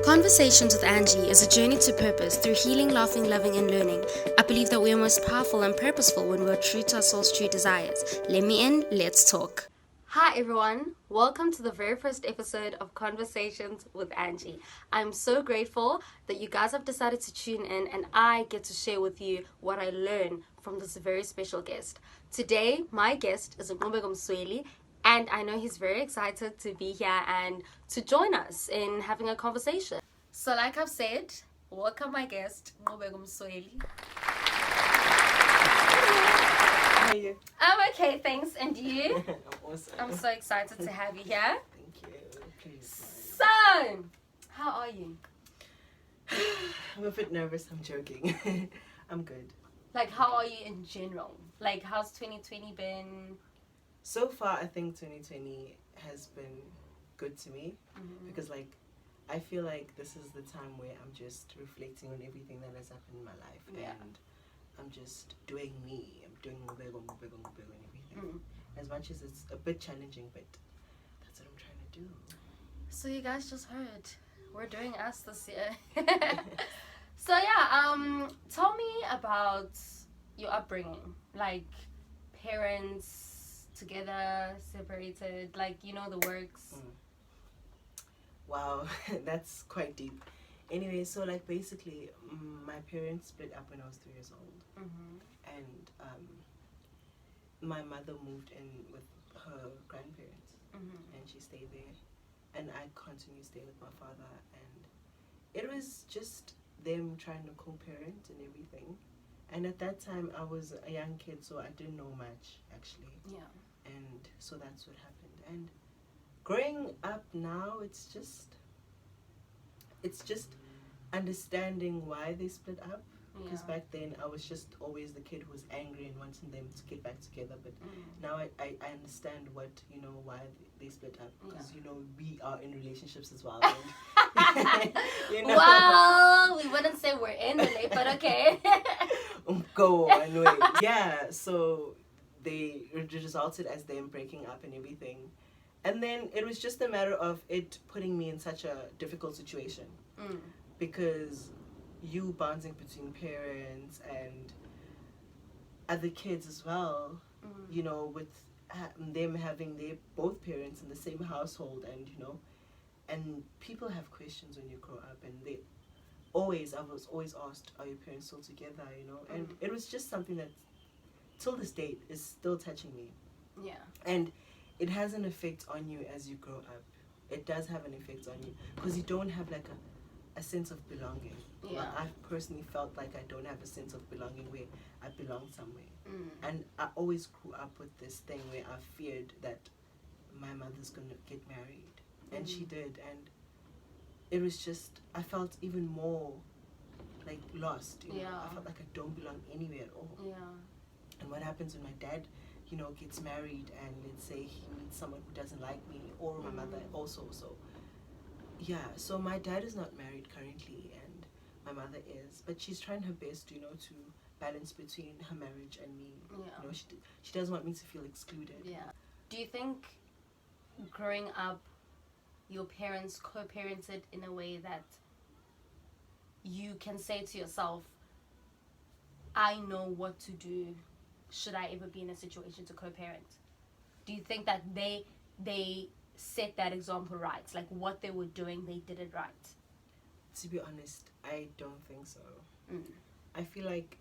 Conversations with Angie is a journey to purpose through healing, laughing, loving, and learning. I believe that we are most powerful and purposeful when we are true to our soul's true desires. Let me in, let's talk. Hi everyone, welcome to the very first episode of Conversations with Angie. I'm so grateful that you guys have decided to tune in and I get to share with you what I learn from this very special guest. Today, my guest is Nqubeko Msweli, and I know he's very excited to be here and to join us in having a conversation. So like I've said, welcome my guest, Nqubeko Msweli. How are you? I'm okay, thanks. And you? I'm awesome. I'm so excited to have you here. Thank you. Please. So, how are you? I'm a bit nervous. I'm joking. I'm good. Like, how are you in general? Like, how's 2020 been? So far, I think 2020 has been good to me because, like, I feel like this is the time where I'm just reflecting on everything that has happened in my life, and I'm just doing me. I'm doing Nqubeko and everything. As much as it's a bit challenging, but that's what I'm trying to do. So you guys just heard, we're doing us this year. So yeah, tell me about your upbringing. Like, parents together, separated, like, you know, the works. Wow, that's quite deep. Anyway, so like basically, my parents split up when I was 3 years old, and my mother moved in with her grandparents, and she stayed there, and I continued to stay with my father, and it was just them trying to co-parent and everything. And at that time, I was a young kid, so I didn't know much actually. Yeah. And so that's what happened. And growing up now, it's just understanding why they split up. Because back then I was just always the kid who was angry and wanting them to get back together. But now I understand what, you know, why they split up. Because, you know, we are in relationships as well. And, you know. Well, we wouldn't say we're in it, but okay. Go on, wait. Yeah, so they resulted as them breaking up and everything. And then it was just a matter of it putting me in such a difficult situation. Because you bouncing between parents and other kids as well, you know, with them having their both parents in the same household, and you know, and people have questions when you grow up, and I was always asked, are your parents still together, you know? And it was just something that till this date is still touching me. Yeah. And it has an effect on you as you grow up. It does have an effect on you because you don't have like a sense of belonging. Yeah. Like, I've personally felt like I don't have a sense of belonging where I belong somewhere. And I always grew up with this thing where I feared that my mother's gonna get married. And she did. And it was just, I felt even more like lost. You know? I felt like I don't belong anywhere at all. Yeah. And what happens when my dad, you know, gets married and let's say he meets someone who doesn't like me, or my mother also. So yeah, so my dad is not married currently and my mother is, but she's trying her best, you know, to balance between her marriage and me. You know, she doesn't want me to feel excluded. Yeah. Do you think growing up your parents co-parented in a way that you can say to yourself, I know what to do should I ever be in a situation to co-parent? Do you think that they set that example right? Like what they were doing, they did it right? To be honest, I don't think so. I feel like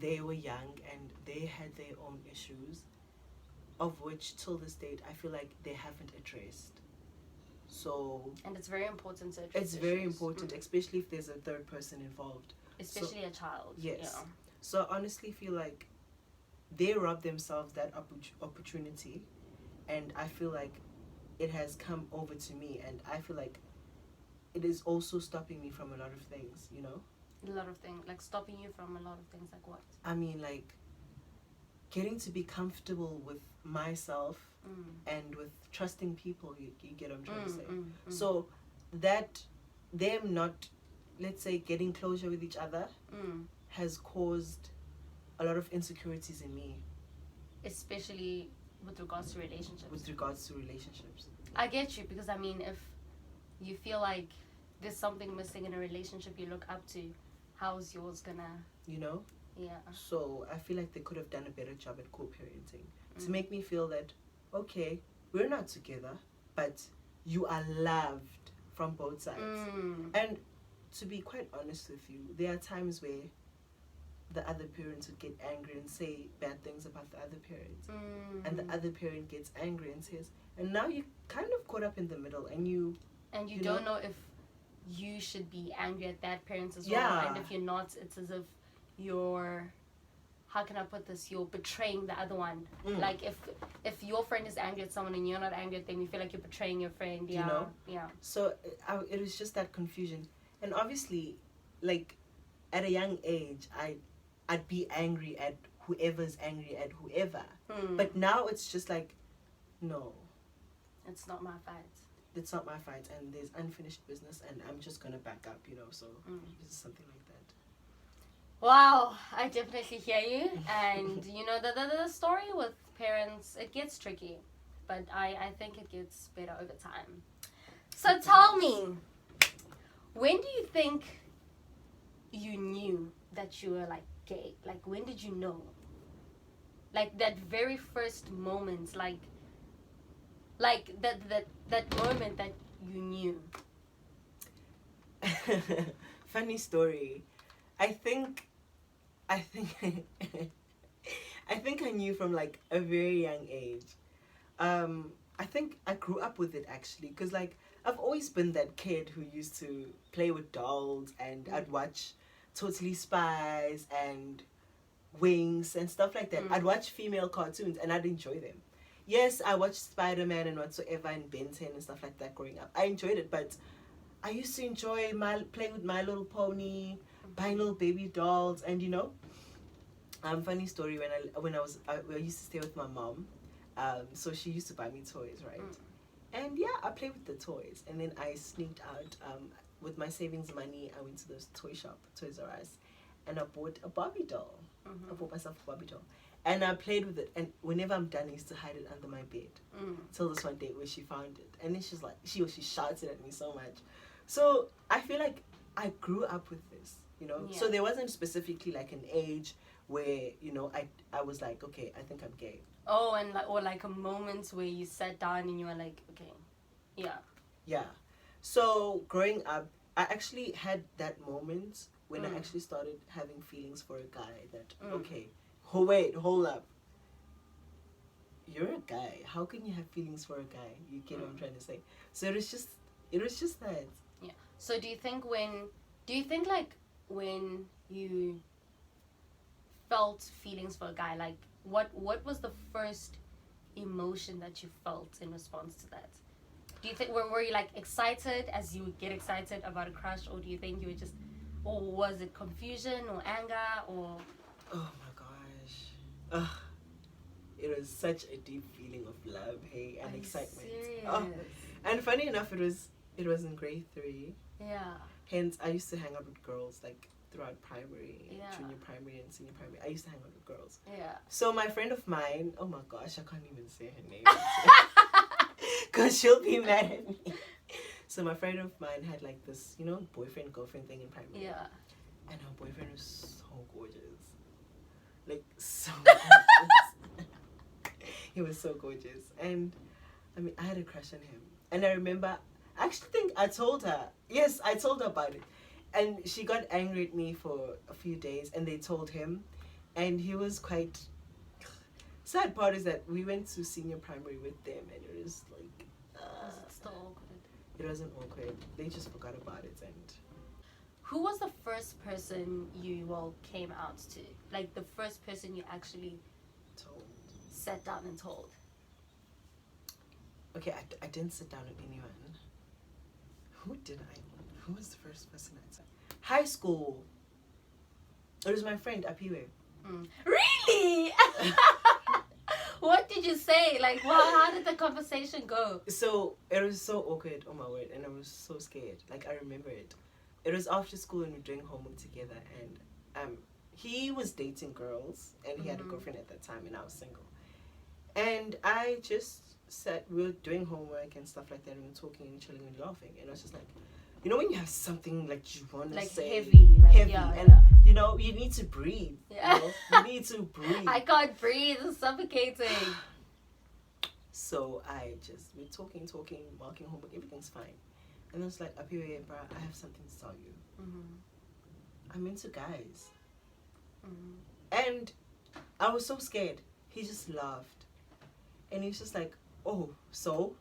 they were young and they had their own issues, of which till this date I feel like they haven't addressed. So, and it's very important to address it's very important, especially if there's a third person involved, especially a child. Yes. So I honestly feel like they robbed themselves that opportunity, and I feel like it has come over to me, and I feel like it is also stopping me from a lot of things, you know. A lot of things, like stopping you from a lot of things, like what? I mean, like getting to be comfortable with myself and with trusting people. You get what I'm trying to say. So that them not, let's say, getting closure with each other has caused a lot of insecurities in me, especially with regards to relationships. I get you, I get you, because I mean, if you feel like there's something missing in a relationship you look up to, how's yours gonna? You know. Yeah. So I feel like they could have done a better job at co-parenting to make me feel that, okay, we're not together, but you are loved from both sides. And to be quite honest with you, there are times where the other parents would get angry and say bad things about the other parent, and the other parent gets angry and says, and now you kind of caught up in the middle, and you don't know if you should be angry at that parent as well, and if you're not, it's as if you're, how can I put this, you're betraying the other one. Like if your friend is angry at someone and you're not angry at them, you feel like you're betraying your friend. You know? Yeah. So it was just that confusion, and obviously, like, at a young age, I'd be angry at whoever's angry at whoever, but now it's just like, no, it's not my fight. It's not my fight, and there's unfinished business, and I'm just gonna back up, you know. So it's something like that. Wow, I definitely hear you. And you know, the story with parents, it gets tricky, but I think it gets better over time. So tell me, when do you think you knew that you were like gay? Like, when did you know? Like that very first moment, like that moment that you knew. Funny story. I think I knew from like a very young age. I think I grew up with it actually, because like I've always been that kid who used to play with dolls, and I'd watch Totally Spies and Wings and stuff like that. I'd watch female cartoons and I'd enjoy them. Yes, I watched Spider-Man and whatsoever and Ben 10 and stuff like that growing up. I enjoyed it, but I used to enjoy playing with My Little Pony, buying little baby dolls, and you know, funny story, when I used to stay with my mom, so she used to buy me toys, right? And yeah, I played with the toys, and then I sneaked out with my savings money. I went to this toy shop, Toys R Us, and I bought a Barbie doll. I bought myself a Barbie doll. And I played with it, and whenever I'm done, I used to hide it under my bed. Till this one day where she found it, and then she's like, she shouted at me so much. So I feel like I grew up with this, you know. So there wasn't specifically like an age where, you know, I was like, okay, I think I'm gay. Oh, and or like a moment where you sat down and you were like, okay, yeah. So growing up, I actually had that moment when I actually started having feelings for a guy. That okay. Oh, wait, hold up. You're a guy. How can you have feelings for a guy? You get what I'm trying to say. So it was just that. Yeah. So do you think like when you felt feelings for a guy, like what was the first emotion that you felt in response to that? Do you think were you like excited as you would get excited about a crush, or do you think you were just, or was it confusion or anger or? Oh my gosh. It was such a deep feeling of love, hey, and excitement. And funny enough, it was in grade 3. Yeah. Hence, I used to hang out with girls like throughout primary, junior primary, and senior primary. I used to hang out with girls. Yeah. So my friend of mine, oh my gosh, I can't even say her name, because she'll be mad at me. So my friend of mine had like this, you know, boyfriend girlfriend thing in primary. Yeah. And her boyfriend was so gorgeous. Like, so gorgeous. He was so gorgeous. And, I mean, I had a crush on him. And I remember, I actually think I told her. Yes, I told her about it. And she got angry at me for a few days, and they told him. And he was quite... Sad part is that we went to senior primary with them, and it was like... Was it still awkward? It wasn't awkward. They just forgot about it, and... Who was the first person you all came out to? Like the first person you actually sat down and told? Okay, I didn't sit down with anyone. Who was the first person I said? High school. It was my friend, Apiwe. Really? What did you say? Like, well, how did the conversation go? So, it was so awkward, oh my word, and I was so scared. Like, I remember it. It was after school and we were doing homework together, and he was dating girls, and he had a girlfriend at that time, and I was single. And I just said, we were doing homework and stuff like that, and we were talking and chilling and laughing, and I was just like, you know when you have something like you want to like say heavy, like, heavy, yeah, and yeah. you know you need to breathe. Yeah. You know? You need to breathe. I can't breathe. It's suffocating. So we're talking, marking homework, everything's fine. And then it's like, up here, bruh, I have something to tell you. I'm into guys. And I was so scared. He just laughed. And he was just like, oh, so?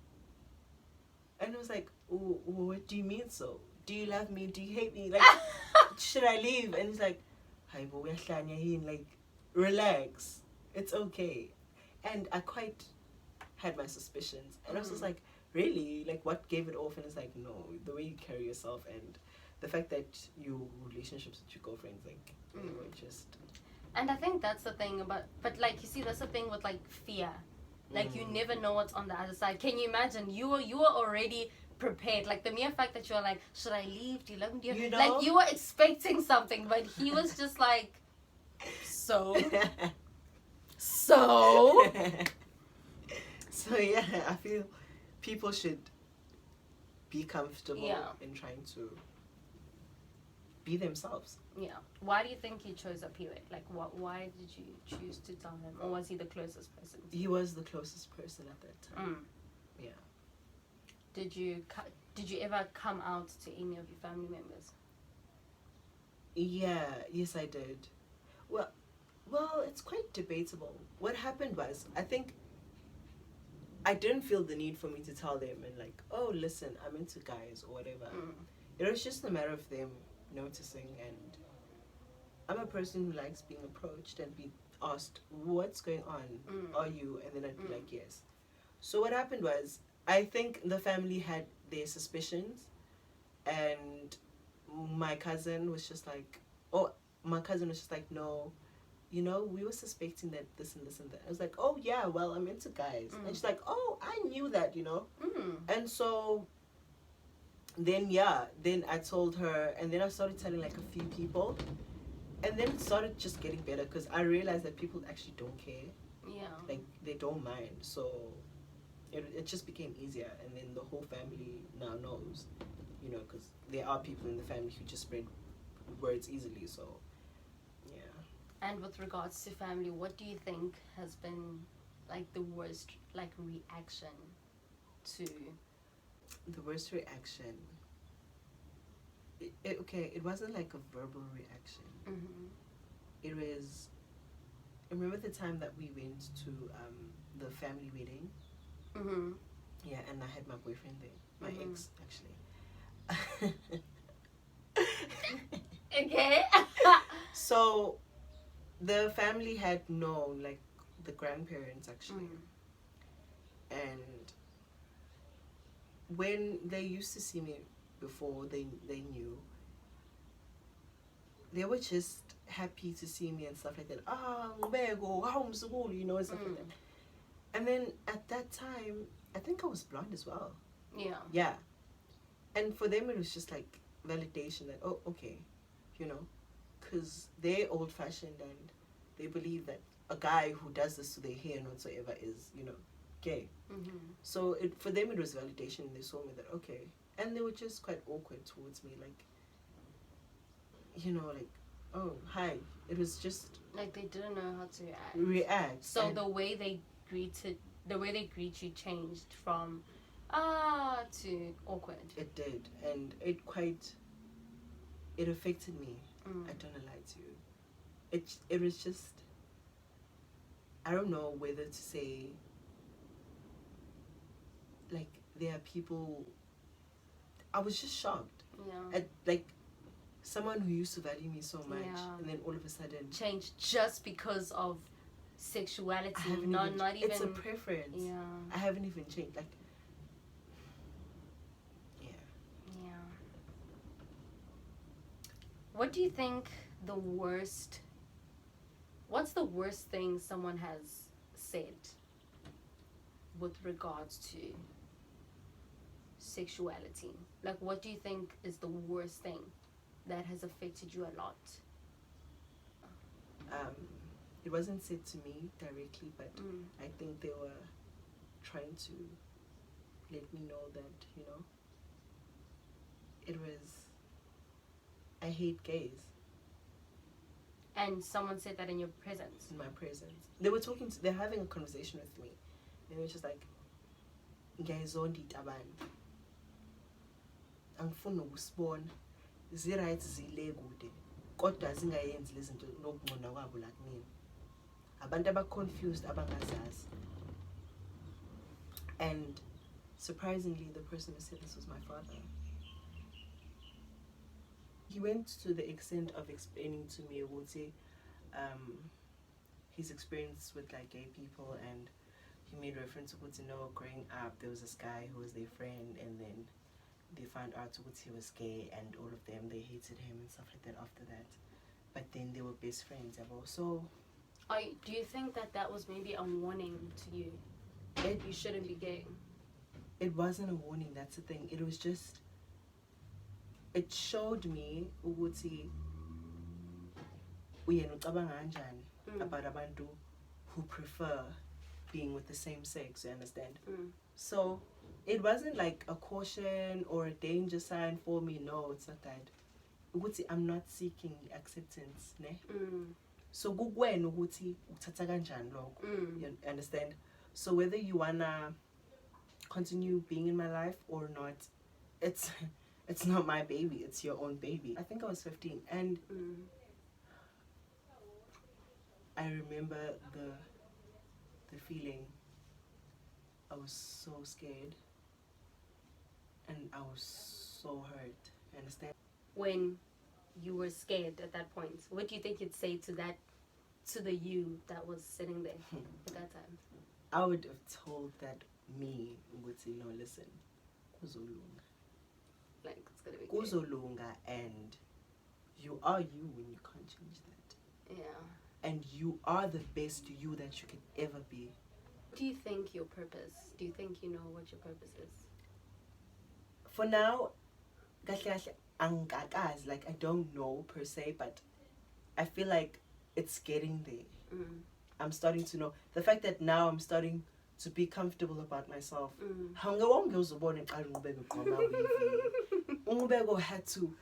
And I was like, oh, what do you mean so? Do you love me? Do you hate me? Like, should I leave? And he's like, hi, but we're like, relax. It's okay. And I quite had my suspicions. And I was just like, really? Like, what gave it off? And it's like, no, the way you carry yourself and the fact that your relationships with your girlfriends, like, they were just... And I think that's the thing about, but like, you see, that's the thing with like fear. Like, you never know what's on the other side. Can you imagine? You were already prepared. Like, the mere fact that you're like, should I leave? Do you love me? Do you know? Like, you were expecting something, but he was just like, so? So? So, yeah, I feel people should be comfortable in trying to be themselves. Yeah. Why do you think you chose Apiwe? Like, why did you choose to tell him? Or was he the closest person? He was the closest person at that time. Yeah. Did you ever come out to any of your family members? Yeah. Yes, I did. Well, it's quite debatable. What happened was, I think I didn't feel the need for me to tell them and like, oh, listen, I'm into guys or whatever. It was just a matter of them noticing, and I'm a person who likes being approached and be asked, what's going on? Are you? And then I'd be like, yes. So what happened was, I think the family had their suspicions, and my cousin was just like, no, you know, we were suspecting that this and this and that. I was like, oh yeah, well, I'm into guys. And she's like, oh, I knew that, you know. And so then I told her, and then I started telling like a few people, and then it started just getting better because I realized that people actually don't care. Yeah. Like, they don't mind. So it just became easier, and then the whole family now knows, you know, because there are people in the family who just spread words easily. So yeah. And with regards to family, what do you think has been like the worst like reaction to? The worst reaction. It wasn't like a verbal reaction. It was. Remember the time that we went to the family wedding? Yeah, and I had my boyfriend there, my ex actually. Okay. So, the family had known, like the grandparents actually, and when they used to see me before, they knew. They were just happy to see me and stuff like that. Nqubeko, how school, you know, and stuff like that. And then at that time, I think I was blonde as well. Yeah. Yeah. And for them, it was just like validation that, oh, okay, you know, because they're old fashioned and they believe that a guy who does this to their hair and whatsoever is, you know, gay. So for them, it was validation. They saw me that, okay. And they were just quite awkward towards me, like, you know, like, oh, hi. It was just like they didn't know how to react. So the way they greet you changed from to awkward. It did, and it affected me. I don't lie to you. It was just, I don't know whether to say, like, there are people, I was just shocked. Yeah. At, like, someone who used to value me so much, and then all of a sudden changed just because of sexuality. Not even. It's a preference. Yeah. I haven't even changed. Like, yeah. What do you think what's the worst thing someone has said with regards to sexuality? Like, what do you think is the worst thing that has affected you a lot? It wasn't said to me directly, but I think they were trying to let me know that, you know, it was, I hate gays. And someone said that in your presence? In my presence. They're having a conversation with me. And it was just like, ngiyayizonda itabane. Angifuni ukusibona. Ziright zile kude. Kodwa zingayenzi lezi zinto nokungqona kwabo la kumina. Abantu aba-confused abangazazi. And surprisingly, the person who said this was my father. He went to the extent of explaining to me his experience with like gay people, and he made reference to growing up there was this guy who was their friend, and then they found out he was gay, and all of them, they hated him and stuff like that after that. But then they were best friends. So do you think that was maybe a warning to you? You shouldn't be gay? It wasn't a warning, that's the thing. It was just, it showed me ukuthi uyena ucabanga kanjani about abantu who prefer being with the same sex, you understand? So it wasn't like a caution or a danger sign for me. No, it's not that. Ukuthi I'm not seeking acceptance, ne? So kukwena ukuthi uthatha kanjani lokho, you understand? So whether you wanna continue being in my life or not, it's not my baby, it's your own baby. I think I was 15, and I remember the feeling. I was so scared and I was so hurt, you understand? When you were scared at that point, what do you think you'd say to the you that was sitting there at that time? I would have told that me would say, no, listen, kuzolunga. Like, it's gonna be kuzolunga, and you are you when you can't change that. Yeah. And you are the best you that you could ever be. What do you think your purpose? Do you think you know what your purpose is? For now, angakazi, like I don't know per se, but I feel like it's getting there. I'm starting to know. The fact that now I'm starting to be comfortable about myself. Nqubeko had to,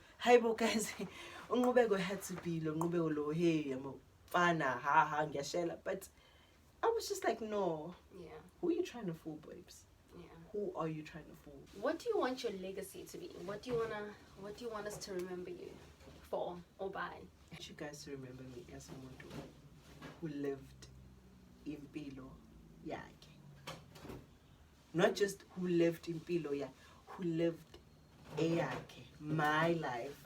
Nqubeko had to be lo Nqubeko lo, hey, fana, ha, ngiyashela. But I was just like, no. Yeah. Who are you trying to fool, babes? Yeah. Who are you trying to fool? What do you want your legacy to be? What do you want us to remember you for or by? I want you guys to remember me as someone who lived impilo yakhe. Not just who lived impilo yakhe, who lived eyakhe, my life,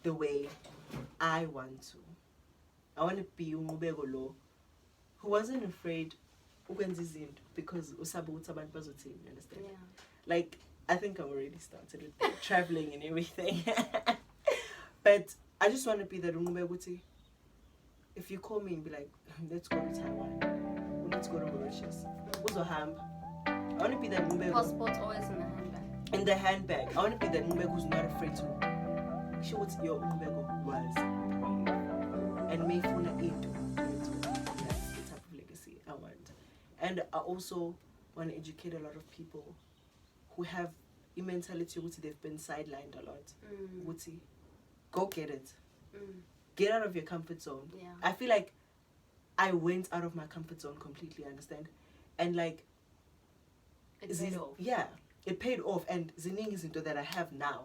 the way I want to. I want to be uNqubeko lo who wasn't afraid ukwenza izinto because usaba ukuthi abantu bazothini, you understand? Yeah. Like, I think I've already started with traveling and everything. But I just want to be that uNqubeko ukuthi, if you call me and be like, let's go to Taiwan, let's go to Mauritius, uzohamba. I want to be that Nqubeko. Passport's always in the handbag. In the handbag. I want to be that Nqubeko who's not afraid to show what your Nqubeko was. And may funa into. That's the type of legacy I want. And I also want to educate a lot of people who have a mentality which they've been sidelined a lot. Go get it. Get out of your comfort zone. Yeah. I feel like I went out of my comfort zone completely, understand? And like, it paid off. Yeah, it paid off. And ziningi izinto that I have now,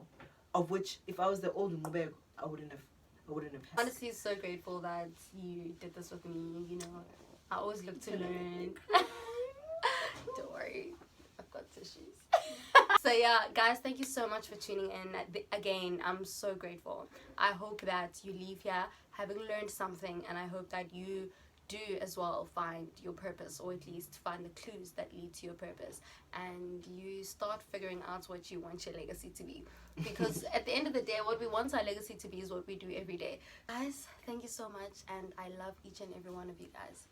of which if I was the old Nqubeko, I wouldn't have. Honestly, so grateful that you did this with me. You know, I always look to learn. Don't worry, I've got tissues. So yeah, guys, thank you so much for tuning in. Again, I'm so grateful. I hope that you leave here having learned something, and I hope that you do as well find your purpose, or at least find the clues that lead to your purpose, and you start figuring out what you want your legacy to be, because at the end of the day, what we want our legacy to be is what we do every day. Guys, thank you so much, and I love each and every one of you guys.